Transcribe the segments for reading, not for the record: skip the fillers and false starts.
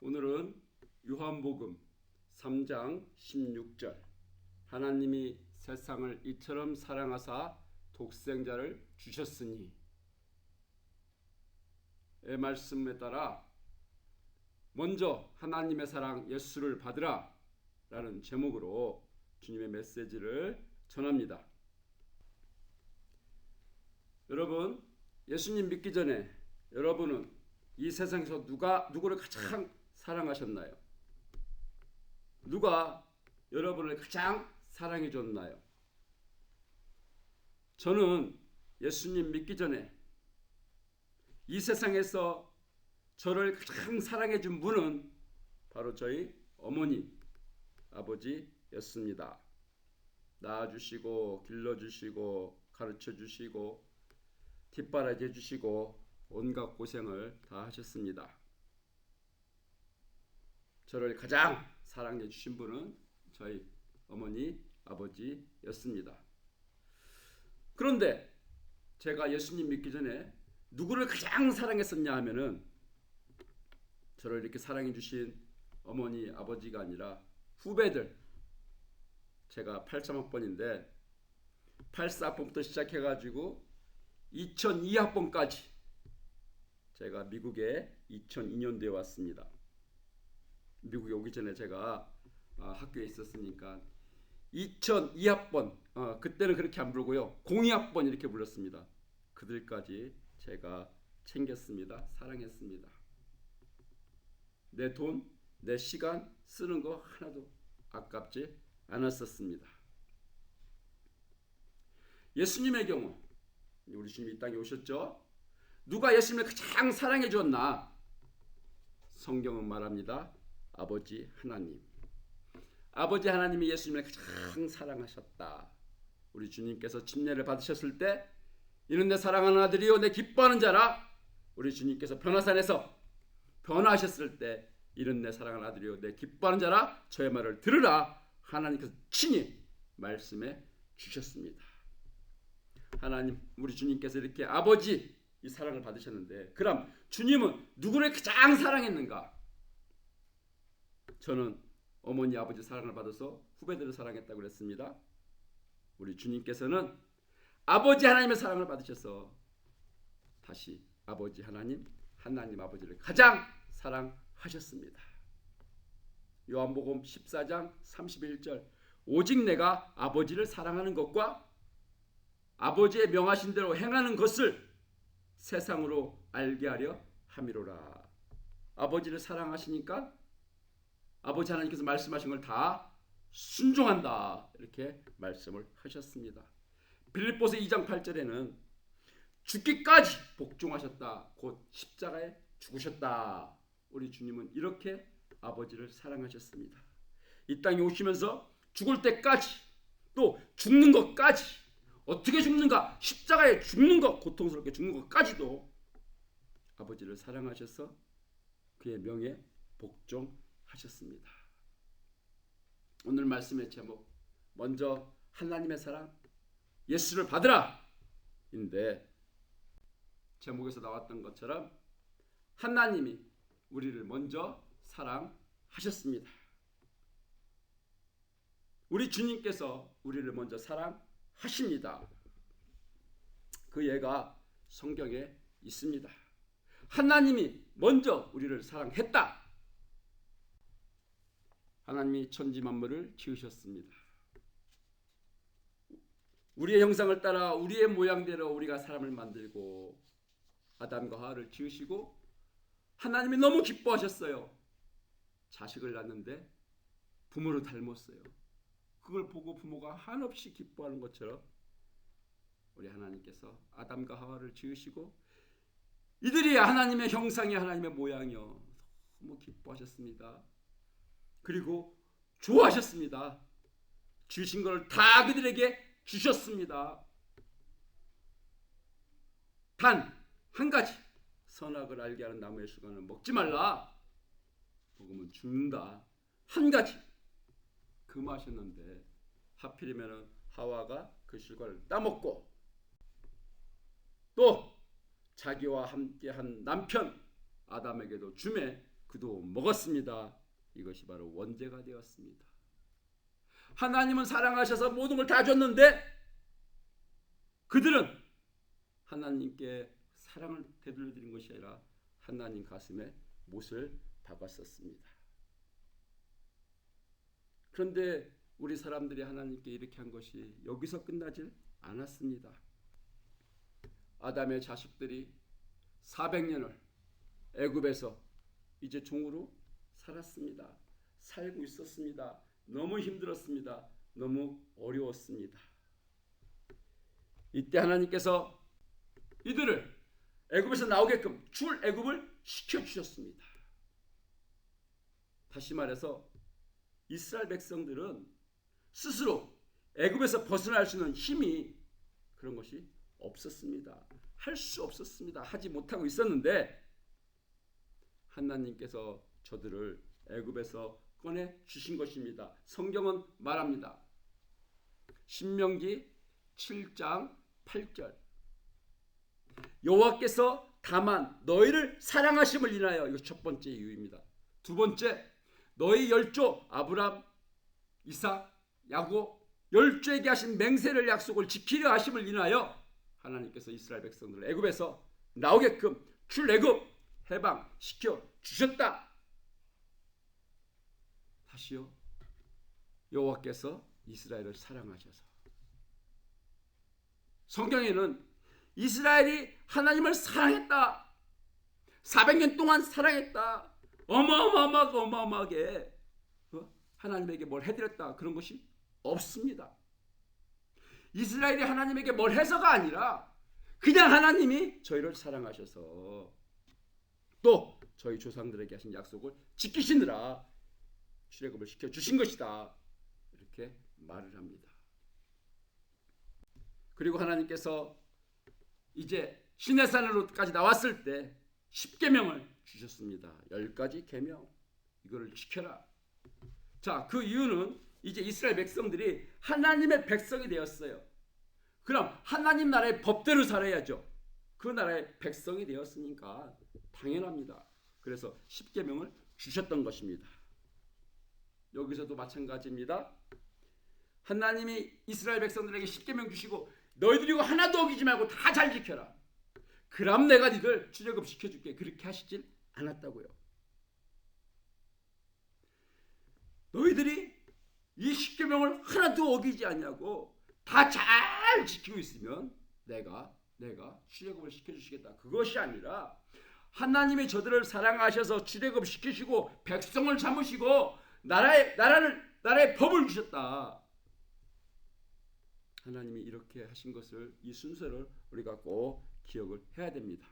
오늘은 요한복음 3장 16절 하나님이 세상을 이처럼 사랑하사 독생자를 주셨으니 의 말씀에 따라 먼저 하나님의 사랑 예수를 받으라 라는 제목으로 주님의 메시지를 전합니다. 여러분, 예수님 믿기 전에 여러분은 이 세상에서 누구를 가장 사랑하셨나요? 누가 여러분을 가장 사랑해 줬나요? 저는 예수님 믿기 전에 이 세상에서 저를 가장 사랑해 준 분은 바로 저희 어머니, 아버지였습니다. 낳아주시고 길러주시고 가르쳐주시고 뒷바라지 해주시고 온갖 고생을 다 하셨습니다. 저를 가장 사랑해 주신 분은 저희 어머니, 아버지였습니다. 그런데 제가 예수님 믿기 전에 누구를 가장 사랑했었냐 하면은 저를 이렇게 사랑해 주신 어머니, 아버지가 아니라 후배들, 제가 83학번인데 84학번부터 시작해가지고 2002학번까지 제가 미국에 2002년도에 왔습니다. 미국에 오기 전에 제가 학교에 있었으니까 2002학번 그때는 그렇게 안 부르고요. 02학번 이렇게 불렀습니다. 그들까지 제가 챙겼습니다. 사랑했습니다. 내 돈, 내 시간 쓰는 거 하나도 아깝지 않았었습니다. 예수님의 경우 우리 주님이 이 땅에 오셨죠. 누가 예수님을 가장 사랑해 주었나? 성경은 말합니다. 아버지 하나님. 아버지 하나님이 예수님을 가장 사랑하셨다. 우리 주님께서 침례를 받으셨을 때 이는 내 사랑하는 아들이요 내 기뻐하는 자라. 우리 주님께서 변화산에서 변화하셨을 때 이는 내 사랑하는 아들이요 내 기뻐하는 자라. 저의 말을 들으라. 하나님께서 친히 말씀해 주셨습니다. 하나님, 우리 주님께서 이렇게 아버지 이 사랑을 받으셨는데, 그럼 주님은 누구를 가장 사랑했는가? 저는 어머니, 아버지 사랑을 받아서 후배들을 사랑했다고 그랬습니다. 우리 주님께서는 아버지 하나님의 사랑을 받으셔서 다시 아버지 하나님, 하나님 아버지를 가장 사랑하셨습니다. 요한복음 14장 31절 오직 내가 아버지를 사랑하는 것과 아버지의 명하신 대로 행하는 것을 세상으로 알게 하려 함이로라. 아버지를 사랑하시니까 아버지 하나님께서 말씀하신 걸 다 순종한다. 이렇게 말씀을 하셨습니다. 빌립보서 2장 8절에는 죽기까지 복종하셨다. 곧 십자가에 죽으셨다. 우리 주님은 이렇게 아버지를 사랑하셨습니다. 이 땅에 오시면서 죽을 때까지 또 죽는 것까지 어떻게 죽는가? 십자가에 죽는 것, 고통스럽게 죽는 것까지도 아버지를 사랑하셔서 그의 명에 복종하셨습니다. 오늘 말씀의 제목, 먼저 하나님의 사랑, 예수를 받으라 인데, 제목에서 나왔던 것처럼 하나님이 우리를 먼저 사랑하셨습니다. 우리 주님께서 우리를 먼저 사랑하십니다. 그 예가 성경에 있습니다. 하나님이 먼저 우리를 사랑했다. 하나님이 천지 만물을 지으셨습니다. 우리의 형상을 따라 우리의 모양대로 우리가 사람을 만들고 아담과 하와를 지으시고 하나님이 너무 기뻐하셨어요. 자식을 낳는데 부모를 닮았어요. 그걸 보고 부모가 한없이 기뻐하는 것처럼 우리 하나님께서 아담과 하와를 지으시고 이들이 하나님의 형상이 하나님의 모양이요 너무 기뻐하셨습니다. 그리고 좋아하셨습니다. 주신 것을 다 그들에게 주셨습니다. 단 한 가지, 선악을 알게 하는 나무의 수간을 먹지 말라. 먹으면 죽는다. 한 가지 금하셨는데 하필이면 하와가 그 실과를 따먹고 또 자기와 함께한 남편 아담에게도 주매 그 그도 먹었습니다. 이것이 바로 원죄가 되었습니다. 하나님은 사랑하셔서 모든 걸 다 줬는데 그들은 하나님께 사랑을 되돌려드린 것이 아니라 하나님 가슴에 못을 박았었습니다. 그런데 우리 사람들이 하나님께 이렇게 한 것이 여기서 끝나질 않았습니다. 아담의 자식들이 400년을 애굽에서 이제 종으로 살았습니다. 살고 있었습니다. 너무 힘들었습니다. 너무 어려웠습니다. 이때 하나님께서 이들을 애굽에서 나오게끔 출애굽을 시켜주셨습니다. 다시 말해서 이스라엘 백성들은 스스로 애굽에서 벗어날 수 있는 힘이 그런 것이 없었습니다. 할 수 없었습니다. 하지 못하고 있었는데 하나님께서 저들을 애굽에서 꺼내 주신 것입니다. 성경은 말합니다. 신명기 7장 8절 여호와께서 다만 너희를 사랑하심을 인하여, 이거 첫 번째 이유입니다. 두 번째, 너희 열조 아브람, 이삭, 야곱 열조에게 하신 맹세를 약속을 지키려 하심을 인하여 하나님께서 이스라엘 백성들을 애굽에서 나오게끔 출애굽 해방시켜 주셨다. 다시요. 여호와께서 이스라엘을 사랑하셔서. 성경에는 이스라엘이 하나님을 사랑했다. 400년 동안 사랑했다. 어마어마하게 하나님에게 뭘 해드렸다. 그런 것이 없습니다. 이스라엘이 하나님에게 뭘 해서가 아니라 그냥 하나님이 저희를 사랑하셔서 또 저희 조상들에게 하신 약속을 지키시느라 출애굽을 시켜주신 것이다. 이렇게 말을 합니다. 그리고 하나님께서 이제 시내산으로까지 나왔을 때 10계명을 주셨습니다. 10가지 계명. 이거를 지켜라. 자, 그 이유는 이제 이스라엘 백성들이 하나님의 백성이 되었어요. 그럼 하나님 나라의 법대로 살아야죠. 그 나라의 백성이 되었으니까 당연합니다. 그래서 10계명을 주셨던 것입니다. 여기서도 마찬가지입니다. 하나님이 이스라엘 백성들에게 10계명 주시고 너희들이 이거 하나도 어기지 말고 다 잘 지켜라. 그럼 내가 니들 출애굽 시켜줄게. 그렇게 하시질 않았다고요. 너희들이 이 10계명을 하나도 어기지 않냐고 다 잘 지키고 있으면 내가 출애굽을 시켜주시겠다. 그것이 아니라 하나님이 저들을 사랑하셔서 출애굽 시키시고 백성을 삼으시고 나라의 법을 주셨다. 하나님이 이렇게 하신 것을, 이 순서를 우리가 꼭 기억을 해야 됩니다.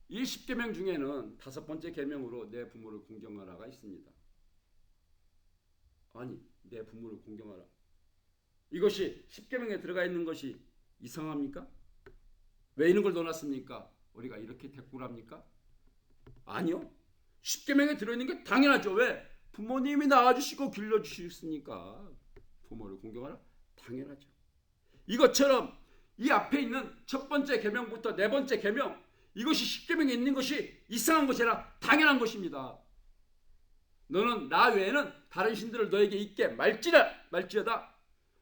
이 10계명 중에는 5번째 계명으로 내 부모를 공경하라가 있습니다. 아니, 내 부모를 공경하라. 이것이 10계명에 들어가 있는 것이 이상합니까? 왜 이런 걸 넣어놨습니까? 우리가 이렇게 대꾸를 합니까? 아니요. 10계명에 들어있는 게 당연하죠. 왜? 부모님이 낳아주시고 길러주셨으니까 부모를 공경하라? 당연하죠. 이것처럼 이 앞에 있는 첫 번째 계명부터 네 번째 계명, 이것이 10계명에 있는 것이 이상한 것이 아니라 당연한 것입니다. 너는 나 외에는 다른 신들을 너에게 있게 말지어다.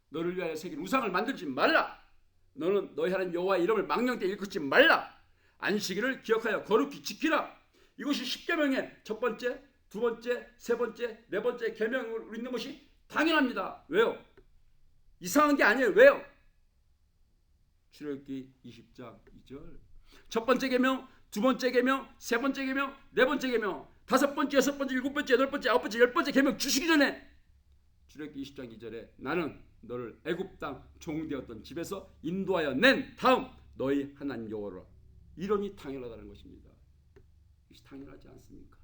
너를 위하여 새긴 우상을 만들지 말라. 너는 너희 하나님 여호와의 이름을 망령되이 일컫지 말라. 안식일을 기억하여 거룩히 지키라. 이것이 10계명의 첫 번째, 두 번째, 세 번째, 네 번째 계명으로 있는 것이 당연합니다. 왜요? 이상한 게 아니에요. 왜요? 출애굽기 20장 2절. 첫 번째 계명, 두 번째 계명, 세 번째 계명, 네 번째 계명, 다섯 번째, 여섯 번째, 일곱 번째, 여덟 번째, 아홉 번째, 열 번째 계명 주시기 전에 출애굽기 20장 2절에 나는 너를 애굽 땅 종되었던 집에서 인도하여 낸 다음 너희 하나님 여호와라. 이름이 당연하다는 것입니다. 이것이 당연하지 않습니까?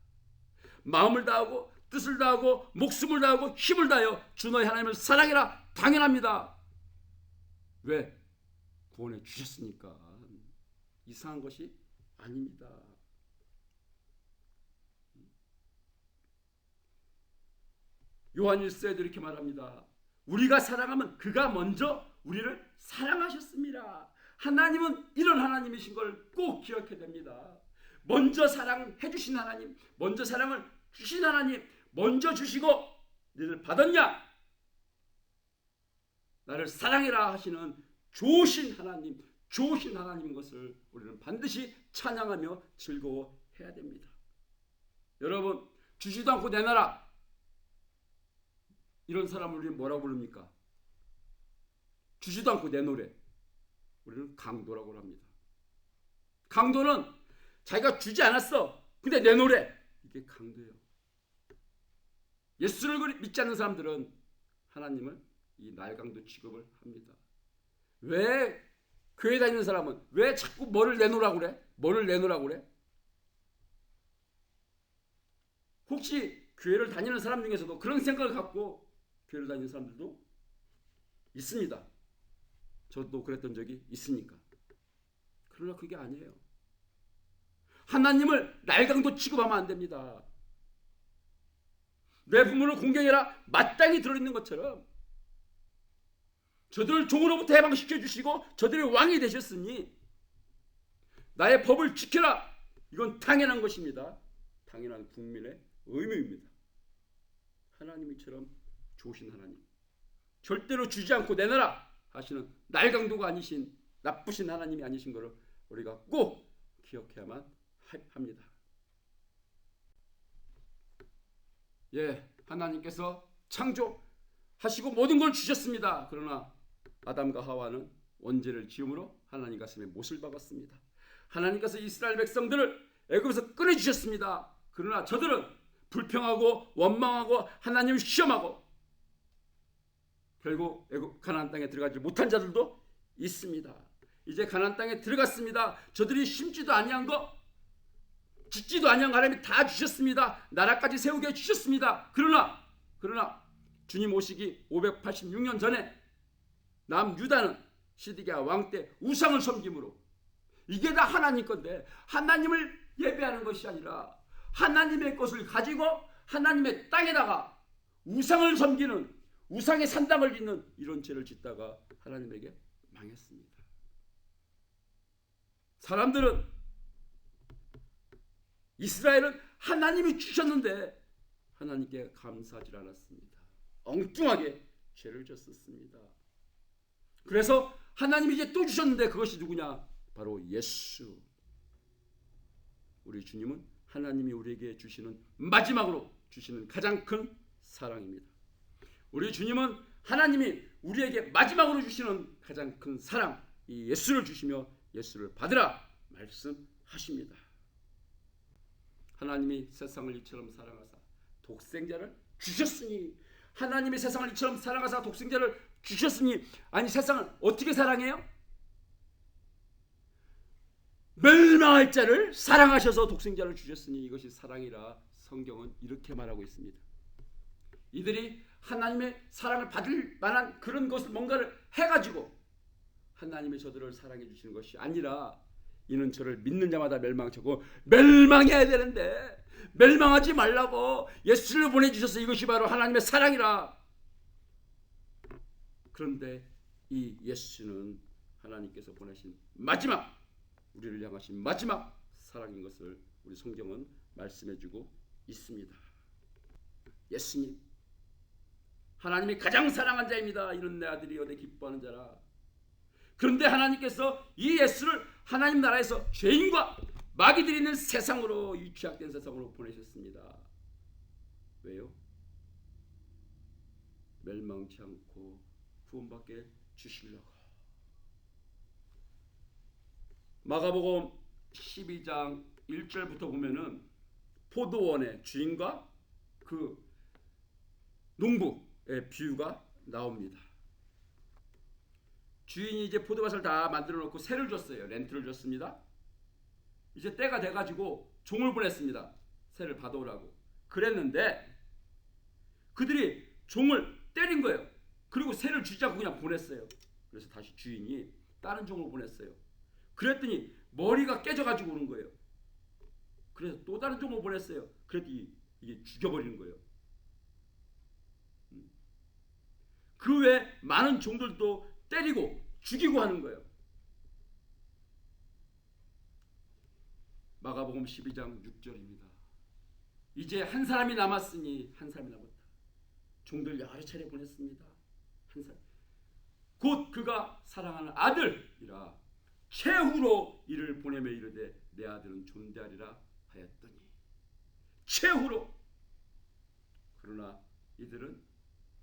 마음을 다하고 뜻을 다하고 목숨을 다하고 힘을 다하여 주 너희 하나님을 사랑해라. 당연합니다. 왜? 구원해 주셨으니까. 이상한 것이 아닙니다. 요한 1서에도 이렇게 말합니다. 우리가 사랑하면 그가 먼저 우리를 사랑하셨습니다. 하나님은 이런 하나님이신 걸 꼭 기억해야 됩니다. 먼저 사랑해 주신 하나님, 먼저 사랑을 주신 하나님, 먼저 주시고 너를 받았냐? 나를 사랑해라 하시는 좋으신 하나님인 것을 우리는 반드시 찬양하며 즐거워해야 됩니다. 여러분, 주지도 않고 내놔라, 이런 사람을 우리는 뭐라고 부릅니까? 주지도 않고 내놓으래. 우리는 강도라고 합니다. 강도는 자기가 주지 않았어, 근데 내놓으래. 이게 강도예요. 예수를 믿지 않는 사람들은 하나님을 이 날강도 취급을 합니다. 왜 교회 다니는 사람은 왜 자꾸 뭐를 내놓으라고 그래? 뭐를 내놓으라고 그래? 혹시 교회를 다니는 사람 중에서도 그런 생각을 갖고 교회를 다니는 사람들도 있습니다. 저도 그랬던 적이 있으니까. 그러나 그게 아니에요. 하나님을 날강도 취급하면 안 됩니다. 내 부모를 공경해라 마땅히 들어있는 것처럼 저들을 종으로부터 해방시켜 주시고 저들의 왕이 되셨으니 나의 법을 지켜라. 이건 당연한 것입니다. 당연한 국민의 의무입니다. 하나님이처럼 좋으신 하나님, 절대로 주지 않고 내놔라 하시는 날강도가 아니신 나쁘신 하나님이 아니신 것을 우리가 꼭 기억해야만 합니다. 예, 하나님께서 창조하시고 모든 걸 주셨습니다. 그러나 아담과 하와는 원죄를 지음으로 하나님 가슴에 못을 박았습니다. 하나님께서 이스라엘 백성들을 애굽에서 꺼내주셨습니다. 그러나 저들은 불평하고 원망하고 하나님을 시험하고 결국 애굽 가나안 땅에 들어가지 못한 자들도 있습니다. 이제 가나안 땅에 들어갔습니다. 저들이 심지도 아니한 거, 짓지도 아니한 거 하나님이 다 주셨습니다. 나라까지 세우게 주셨습니다. 그러나 주님 오시기 586년 전에 남유다는 시드기야 왕 때 우상을 섬김으로, 이게 다 하나님 건데 하나님을 예배하는 것이 아니라 하나님의 것을 가지고 하나님의 땅에다가 우상을 섬기는, 우상의 산당을 짓는 이런 죄를 짓다가 하나님에게 망했습니다. 사람들은, 이스라엘은 하나님이 주셨는데 하나님께 감사하지 않았습니다. 엉뚱하게 죄를 졌었습니다. 그래서 하나님이 이제 또 주셨는데 그것이 누구냐? 바로 예수. 우리 주님은 하나님이 우리에게 주시는, 마지막으로 주시는 가장 큰 사랑입니다. 우리 주님은 하나님이 우리에게 마지막으로 주시는 가장 큰 사랑, 이 예수를 주시며 예수를 받으라 말씀하십니다. 하나님이 세상을 이처럼 사랑하사 독생자를 주셨으니, 하나님이 세상을 이처럼 사랑하사 독생자를 주셨으니, 아니 세상을 어떻게 사랑해요? 멸망할 자를 사랑하셔서 독생자를 주셨으니 이것이 사랑이라 성경은 이렇게 말하고 있습니다. 이들이 하나님의 사랑을 받을 만한 그런 것을 뭔가를 해가지고 하나님의 저들을 사랑해 주시는 것이 아니라, 이는 저를 믿는 자마다 멸망하고 멸망해야 되는데 멸망하지 말라고 예수를 보내주셔서 이것이 바로 하나님의 사랑이라. 그런데 이 예수는 하나님께서 보내신 마지막, 우리를 향하신 마지막 사랑인 것을 우리 성경은 말씀해주고 있습니다. 예수님, 하나님이 가장 사랑한 자입니다. 이는 내 아들이 어디 기뻐하는 자라. 그런데 하나님께서 이 예수를 하나님 나라에서 죄인과 마귀들이 있는 세상으로, 이 죄악된 세상으로 보내셨습니다. 왜요? 멸망치 않고 구원받게 주시려고. 마가복음 12장 1절부터 보면은 포도원의 주인과 그 농부의 비유가 나옵니다. 주인이 이제 포도밭을 다 만들어 놓고 세를 줬어요. 렌트를 줬습니다. 이제 때가 돼가지고 종을 보냈습니다. 세를 받아오라고. 그랬는데 그들이 종을 때린 거예요. 그리고 세를 주지 않고 그냥 보냈어요. 그래서 다시 주인이 다른 종을 보냈어요. 그랬더니 머리가 깨져가지고 오는 거예요. 그래서 또 다른 종을 보냈어요. 그랬더니 이게 죽여버리는 거예요. 그 외에 많은 종들도 때리고 죽이고 하는 거예요. 마가복음 12장 6절입니다. 이제 한 사람이 남았으니 한 사람이 남았다. 종들 여러 차례 보냈습니다. 한 사람. 곧 그가 사랑하는 아들이라 최후로 이를 보내며 이르되 내 아들은 존대하리라 하였더니 최후로. 그러나 이들은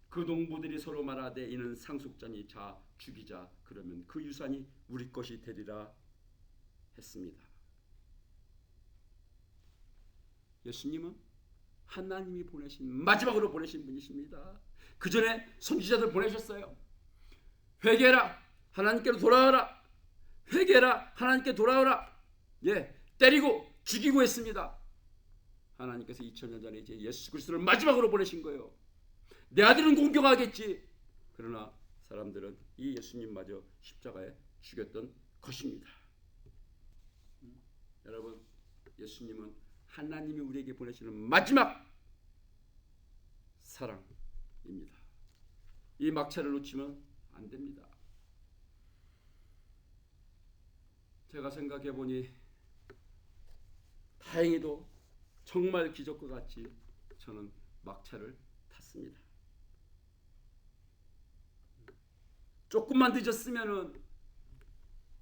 그 농부들이 서로 말하되 이는 상속자니 자 죽이자 그러면 그 유산이 우리 것이 되리라 했습니다. 예수님은 하나님이 마지막으로 보내신 분이십니다. 그 전에 선지자들 보내셨어요. 회개해라, 하나님께로 돌아와라. 회개해라, 하나님께 돌아오라. 때리고 죽이고 했습니다. 하나님께서 2000년 전에 이제 예수 그리스도를 마지막으로 보내신 거예요. 내 아들은 공경하겠지. 그러나 사람들은 이 예수님마저 십자가에 죽였던 것입니다. 여러분, 예수님은 하나님이 우리에게 보내시는 마지막 사랑입니다. 이 막차를 놓치면 안 됩니다. 제가 생각해 보니 다행히도 정말 기적과 같이 저는 막차를 탔습니다. 조금만 늦었으면은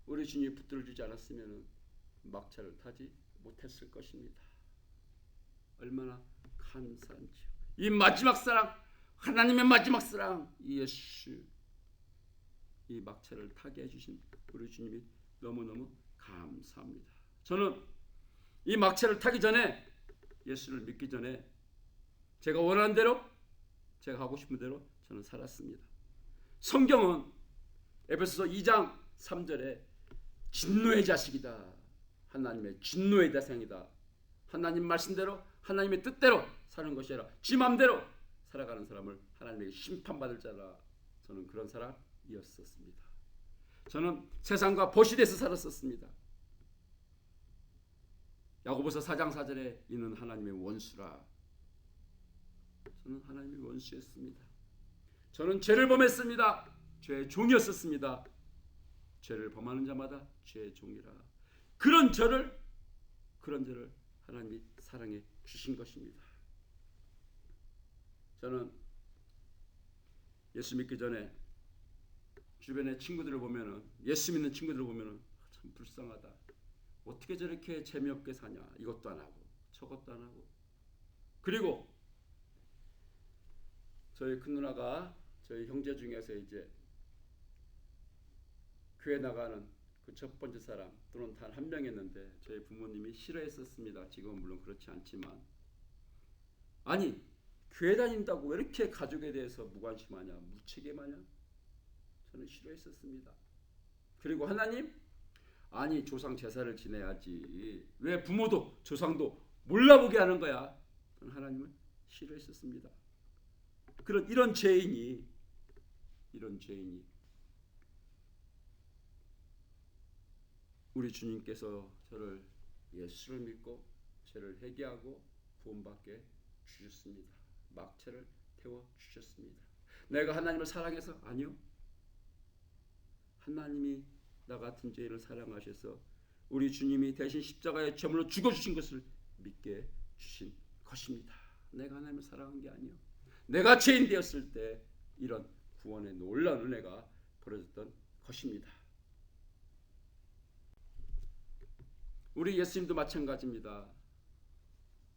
우리 주님이 붙들어 주지 않았으면은 막차를 타지 못했을 것입니다. 얼마나 감사한지요. 이 마지막 사랑, 하나님의 마지막 사랑, 이 예수, 이 막차를 타게 해주신 우리 주님이 너무너무 감사합니다. 저는 이 막차를 타기 전에, 예수를 믿기 전에 제가 원하는 대로, 제가 하고 싶은 대로 저는 살았습니다. 성경은 에베소서 2장 3절에 진노의 자식이다, 하나님의 진노의 대상이다, 하나님 말씀대로 하나님의 뜻대로 사는 것이 아니라 지 맘대로 살아가는 사람을 하나님에게 심판받을 자라. 저는 그런 사람이었었습니다. 저는 세상과 벗이돼서 살았었습니다. 야고보서 4장 4절에 있는 하나님의 원수라. 저는 하나님의 원수였습니다. 저는 죄를 범했습니다. 죄의 종이었었습니다. 죄를 범하는 자마다 죄의 종이라. 그런 저를 하나님이 사랑해 주신 것입니다. 저는 예수 믿기 전에 주변의 친구들을 보면은, 예수 믿는 친구들을 보면은 참 불쌍하다. 어떻게 저렇게 재미없게 사냐. 이것도 안 하고 저것도 안 하고. 그리고 저희 큰 누나가 저희 형제 중에서 이제 교회 나가는 그 첫 번째 사람 또는 단 한 명이었는데 저희 부모님이 싫어했었습니다. 지금은 물론 그렇지 않지만, 아니 교회 다닌다고 왜 이렇게 가족에 대해서 무관심하냐, 무책임하냐, 저는 싫어했었습니다. 그리고 하나님, 아니 조상 제사를 지내야지 왜 부모도 조상도 몰라보게 하는 거야. 저는 하나님을 싫어했었습니다. 이런 죄인이 우리 주님께서 저를 예수를 믿고 죄를 회개하고 구원받게 주셨습니다. 막차를 태워 주셨습니다. 내가 하나님을 사랑해서? 아니요. 하나님이 나 같은 죄인을 사랑하셔서 우리 주님이 대신 십자가에 제물로 죽어주신 것을 믿게 주신 것입니다. 내가 하나님을 사랑한 게 아니요. 내가 죄인 되었을 때 이런 구원의 놀라운 은혜가 벌어졌던 것입니다. 우리 예수님도 마찬가지입니다.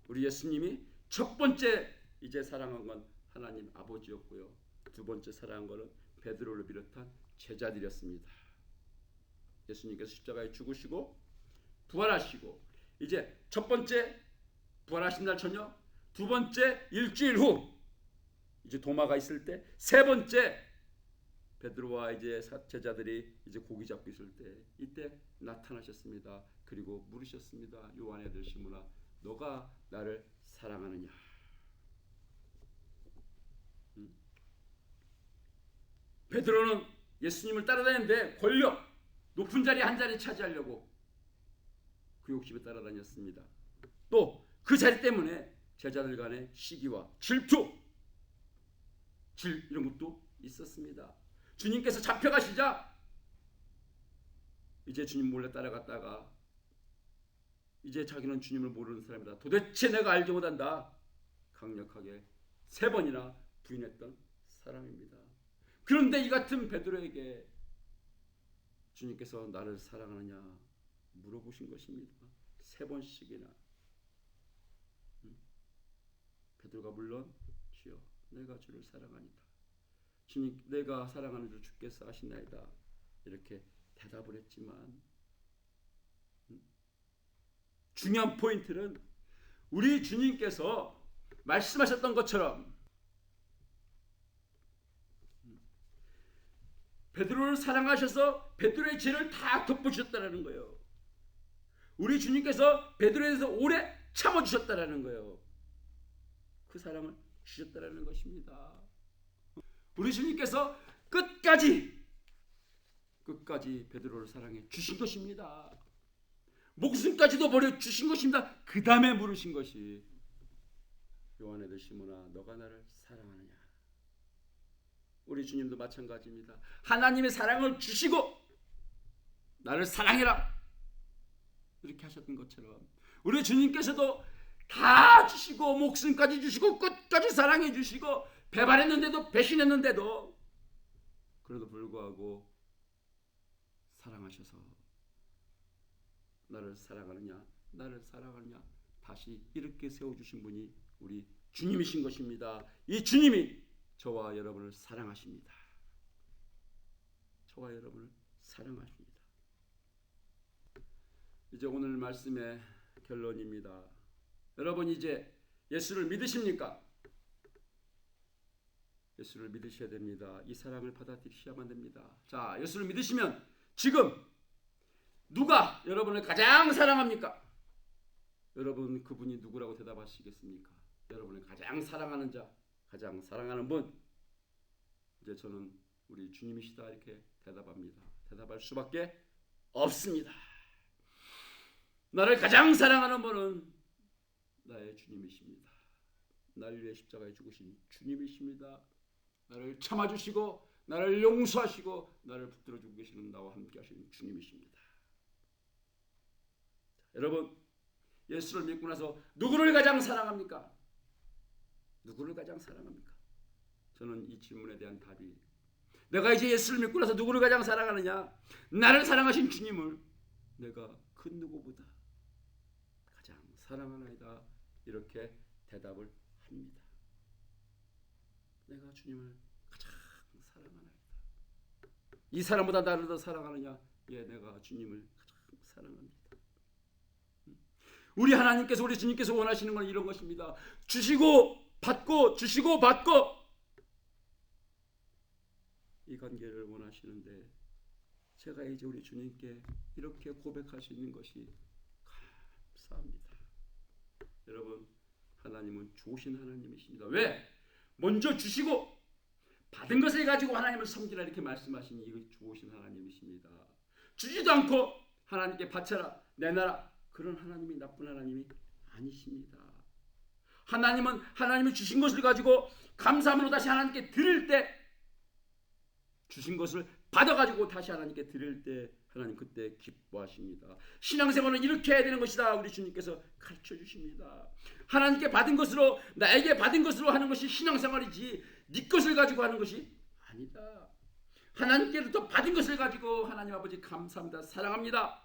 우리 예수님이 첫 번째 이제 사랑한 건 하나님 아버지였고요. 두 번째 사랑한 것은 베드로를 비롯한 제자들이었습니다. 예수님께서 십자가에 죽으시고 부활하시고, 이제 첫 번째 부활하신 날 저녁, 두 번째 일주일 후 이제 도마가 있을 때, 세 번째 베드로와 이제 제자들이 이제 고기 잡고 있을 때, 이때 나타나셨습니다. 그리고 물으셨습니다. 요한의 아들 시몬아, 너가 나를 사랑하느냐? 베드로는 예수님을 따라다니는데 권력, 높은 자리 한 자리 차지하려고 그 욕심에 따라다녔습니다. 또 그 자리 때문에 제자들 간의 시기와 질투, 이런 것도 있었습니다. 주님께서 잡혀가시자 이제 주님 몰래 따라갔다가 이제 자기는 주님을 모르는 사람이다. 도대체 내가 알지 못한다. 강력하게 3번이나 부인했던 사람입니다. 그런데 이 같은 베드로에게 주님께서 나를 사랑하느냐 물어보신 것입니다. 3번씩이나. 베드로가 물론 주여 내가 주를 사랑하니라. 주님 내가 사랑하는 줄 주께서 아시나이다. 이렇게 대답을 했지만 중요한 포인트는 우리 주님께서 말씀하셨던 것처럼 베드로를 사랑하셔서 베드로의 죄를 다 덮어주셨다는 거예요. 우리 주님께서 베드로에 대해서 오래 참아주셨다는 거예요. 그 사랑을 주셨다는 것입니다. 우리 주님께서 끝까지 베드로를 사랑해 주신 것입니다. 목숨까지도 버려 주신 것입니다. 그 다음에 물으신 것이 요한의 아들 시몬아 너가 나를 사랑하느냐. 우리 주님도 마찬가지입니다. 하나님의 사랑을 주시고 나를 사랑해라 이렇게 하셨던 것처럼 우리 주님께서도 다 주시고 목숨까지 주시고 끝까지 사랑해 주시고 배반했는데도 배신했는데도 그래도 불구하고 사랑하셔서 나를 사랑하느냐 다시 이렇게 세워주신 분이 우리 주님이신 것입니다. 이 주님이 저와 여러분을 사랑하십니다. 저와 여러분을 사랑하십니다. 이제 오늘 말씀의 결론입니다. 여러분 이제 예수를 믿으십니까? 예수를 믿으셔야 됩니다. 이 사랑을 받아들이셔야만 됩니다. 자, 예수를 믿으시면 지금 누가 여러분을 가장 사랑합니까? 여러분 그분이 누구라고 대답하시겠습니까? 여러분을 가장 사랑하는 자, 가장 사랑하는 분. 이제 저는 우리 주님이시다 이렇게 대답합니다. 대답할 수밖에 없습니다. 나를 가장 사랑하는 분은 나의 주님이십니다. 나를 위해 십자가에 죽으신 주님이십니다. 나를 참아주시고 나를 용서하시고 나를 붙들어주고 계시는 나와 함께 하시는 주님이십니다. 여러분 예수를 믿고 나서 누구를 가장 사랑합니까? 누구를 가장 사랑합니까? 저는 이 질문에 대한 답이 내가 이제 예수를 믿고 나서 누구를 가장 사랑하느냐? 나를 사랑하신 주님을 내가 그 누구보다 가장 사랑하나이다 이렇게 대답을 합니다. 내가 주님을 가장 사랑하나이다. 이 사람보다 나를 더 사랑하느냐? 예, 내가 주님을 가장 사랑합니다. 우리 하나님께서 우리 주님께서 원하시는 건 이런 것입니다. 주시고 받고 주시고 받고 이 관계를 원하시는데 제가 이제 우리 주님께 이렇게 고백할 수 있는 것이 감사합니다. 여러분 하나님은 좋으신 하나님이십니다. 왜? 먼저 주시고 받은 것을 가지고 하나님을 섬기라 이렇게 말씀하시니 이거 좋으신 하나님이십니다. 주지도 않고 하나님께 바쳐라 내놔라 그런 하나님이 나쁜 하나님이 아니십니다. 하나님은 하나님이 주신 것을 가지고 감사함으로 다시 하나님께 드릴 때 주신 것을 받아가지고 다시 하나님께 드릴 때 하나님 그때 기뻐하십니다. 신앙생활은 이렇게 해야 되는 것이다 우리 주님께서 가르쳐 주십니다. 하나님께 받은 것으로 나에게 받은 것으로 하는 것이 신앙생활이지 네 것을 가지고 하는 것이 아니다. 하나님께로부터 받은 것을 가지고 하나님 아버지 감사합니다 사랑합니다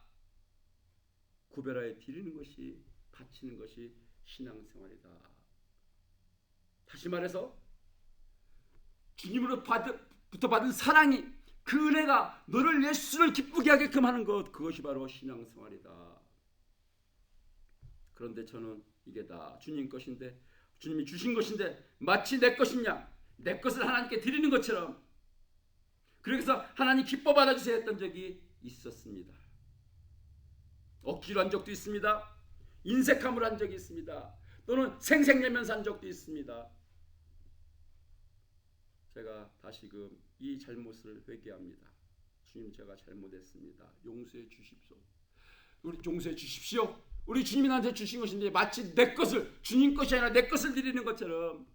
구별하여 드리는 것이 바치는 것이 신앙생활이다. 다시 말해서 주님으로부터 받은 사랑이 그 은혜가 너를 예수를 기쁘게 하게끔 하는 것 그것이 바로 신앙생활이다. 그런데 저는 이게 다 주님 것인데 주님이 주신 것인데 마치 내 것이냐 내 것을 하나님께 드리는 것처럼 그래서 하나님 기뻐 받아주세요 했던 적이 있었습니다. 억지로 한 적도 있습니다. 인색함을 한 적이 있습니다. 또는 생색내면서 한 적도 있습니다. 제가 다시금 이 잘못을 회개합니다. 주님 제가 잘못했습니다. 용서해 주십시오. 우리 용서해 주십시오. 우리 주님이 나한테 주신 것인데 마치 내 것을 주님 것이 아니라 내 것을 드리는 것처럼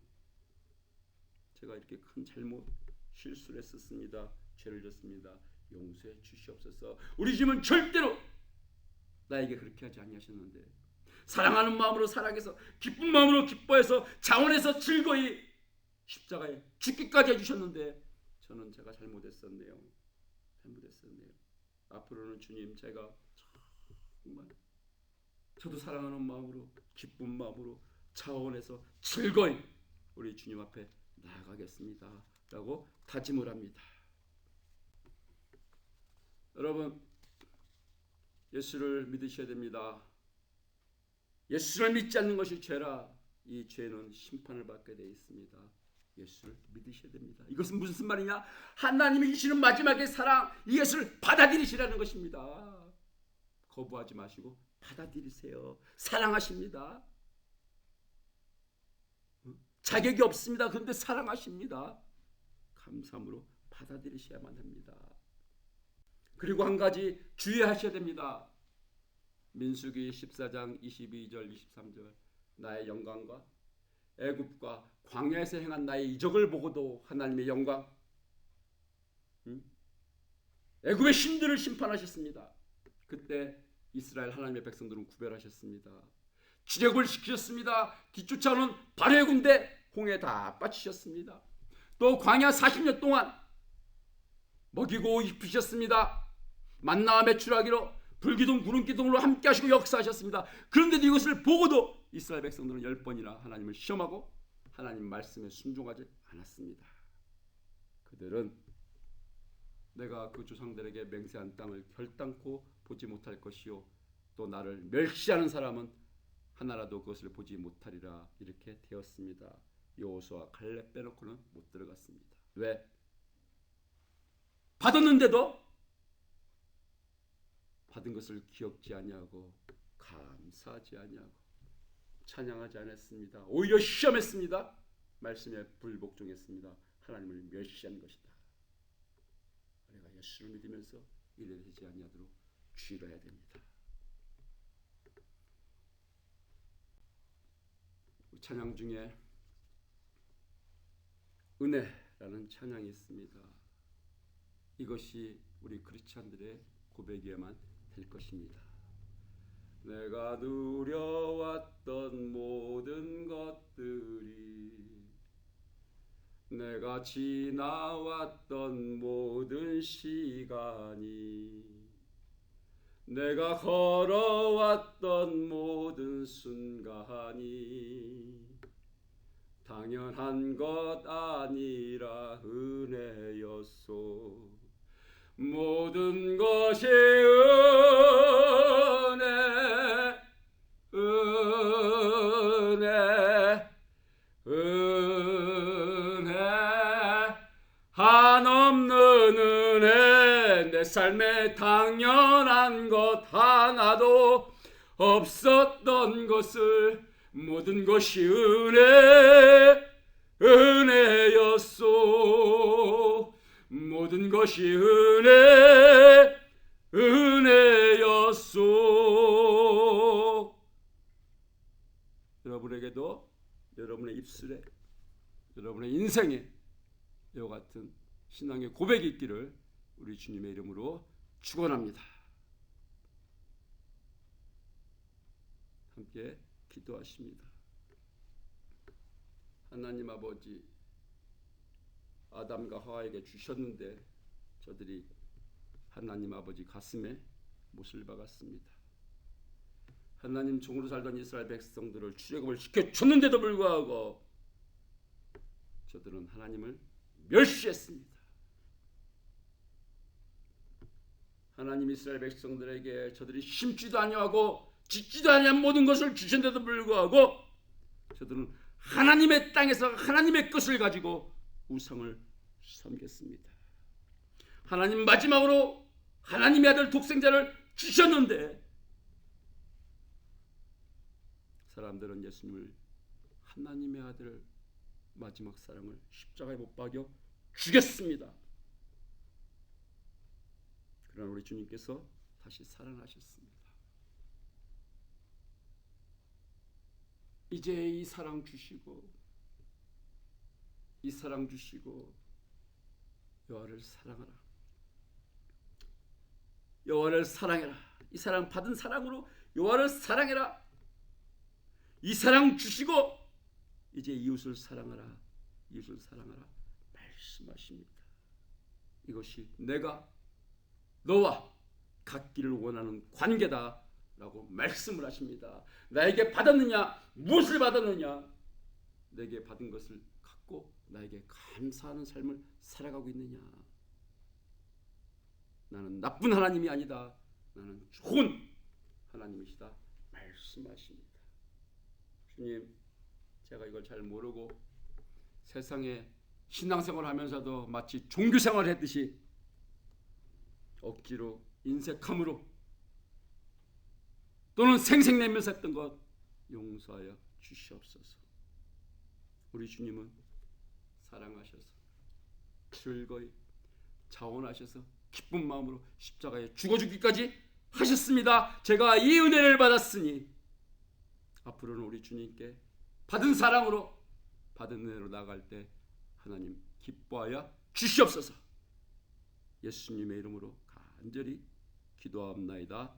제가 이렇게 큰 잘못 실수를 했었습니다. 죄를 졌습니다. 용서해 주시옵소서. 우리 주님은 절대로 나에게 그렇게 하지 아니하셨는데 사랑하는 마음으로 사랑해서 기쁜 마음으로 기뻐해서 자원해서 즐거이 십자가에 죽기까지 해주셨는데 저는 제가 잘못했었네요. 앞으로는 주님 제가 정말 저도 사랑하는 마음으로 기쁜 마음으로 자원해서 즐거이 우리 주님 앞에 나아가겠습니다 라고 다짐을 합니다. 여러분 예수를 믿으셔야 됩니다. 예수를 믿지 않는 것이 죄라 이 죄는 심판을 받게 되어 있습니다. 예수를 믿으셔야 됩니다. 이것은 무슨 말이냐? 하나님이 주시는 마지막의 사랑 이것을 받아들이시라는 것입니다. 거부하지 마시고 받아들이세요. 사랑하십니다. 자격이 없습니다. 그런데 사랑하십니다. 감사함으로 받아들이셔야만 합니다. 그리고 한 가지 주의하셔야 됩니다. 민수기 14장 22절 23절 나의 영광과 애굽과 광야에서 행한 나의 이적을 보고도 하나님의 영광 애굽의 신들을 심판하셨습니다. 그때 이스라엘 하나님의 백성들은 구별하셨습니다. 출애굽을 시키셨습니다. 뒤쫓아오는 바로의 군대 홍해 다 빠치셨습니다. 또 광야 40년 동안 먹이고 입히셨습니다. 만나와 메추라기로 불기둥 구름기둥으로 함께 하시고 역사하셨습니다. 그런데도 이것을 보고도 이스라엘 백성들은 10번이나 하나님을 시험하고 하나님 말씀에 순종하지 않았습니다. 그들은 내가 그 조상들에게 맹세한 땅을 결단코 보지 못할 것이요 또 나를 멸시하는 사람은 하나라도 그것을 보지 못하리라 이렇게 되었습니다. 여호수아 갈렙 빼놓고는 못 들어갔습니다. 왜? 받았는데도 받은 것을 기억지 아니하고 감사하지 아니하고 찬양하지 않았습니다. 오히려 시험했습니다. 말씀에 불복종했습니다. 하나님을 멸시한 것이다. 우리가 예수를 믿으면서 이래 되지 아니하도록 주의해야 됩니다. 찬양 중에 은혜라는 찬양이 있습니다. 이것이 우리 크리스찬들의 고백이야만 될 것입니다. 내가 누려왔던 모든 것들이 내가 지나왔던 모든 시간이 내가 걸어왔던 모든 순간이 당연한 것 아니라 은혜였소. 모든 것이 은혜 한없는 은혜 내 삶에 당연한 것 하나도 없었던 것을 모든 것이 은혜였소. 모든 것이 은혜였소. 여러분에게도 여러분의 입술에 여러분의 인생에 이와 같은 신앙의 고백이 있기를 우리 주님의 이름으로 축원합니다. 함께 기도하십니다. 하나님 아버지, 아담과 하와에게 주셨는데 저들이 하나님 아버지 가슴에 못을 박았습니다. 하나님 종으로 살던 이스라엘 백성들을 출애굽을 시켜줬는데도 불구하고 저들은 하나님을 멸시했습니다. 하나님 이스라엘 백성들에게 저들이 심지도 아니하고 짓지도 아니한 모든 것을 주셨는데도 불구하고 저들은 하나님의 땅에서 하나님의 것을 가지고 우상을 섬겼습니다. 하나님 마지막으로 하나님의 아들 독생자를 주셨는데 사람들은 예수님을 하나님의 아들 마지막 사랑을 십자가에 못 박여 죽였습니다. 그러나 우리 주님께서 다시 살아나셨습니다. 이제 이 사랑 주시고 여호와를 사랑하라. 여호와를 사랑해라. 이 사랑 받은 사랑으로 여호와를 사랑해라. 이 사랑 주시고 이제 이웃을 사랑하라. 이웃을 사랑하라 말씀하십니다. 이것이 내가 너와 갖기를 원하는 관계다라고 말씀을 하십니다. 나에게 받았느냐? 무엇을 받았느냐? 내게 받은 것을 갖고 나에게 감사하는 삶을 살아가고 있느냐? 나는 나쁜 하나님이 아니다. 나는 좋은 하나님이시다 말씀하십니다. 주님, 제가 이걸 잘 모르고 세상에 신앙생활을 하면서도 마치 종교생활을 했듯이 억지로 인색함으로 또는 생색내면서 했던 것 용서하여 주시옵소서. 우리 주님은 사랑하셔서 즐거이 자원하셔서 기쁜 마음으로 십자가에 죽어 죽기까지 하셨습니다. 제가 이 은혜를 받았으니 앞으로는 우리 주님께 받은 사랑으로 받은 은혜로 나아갈 때 하나님 기뻐하여 주시옵소서. 예수님의 이름으로 간절히 기도합나이다.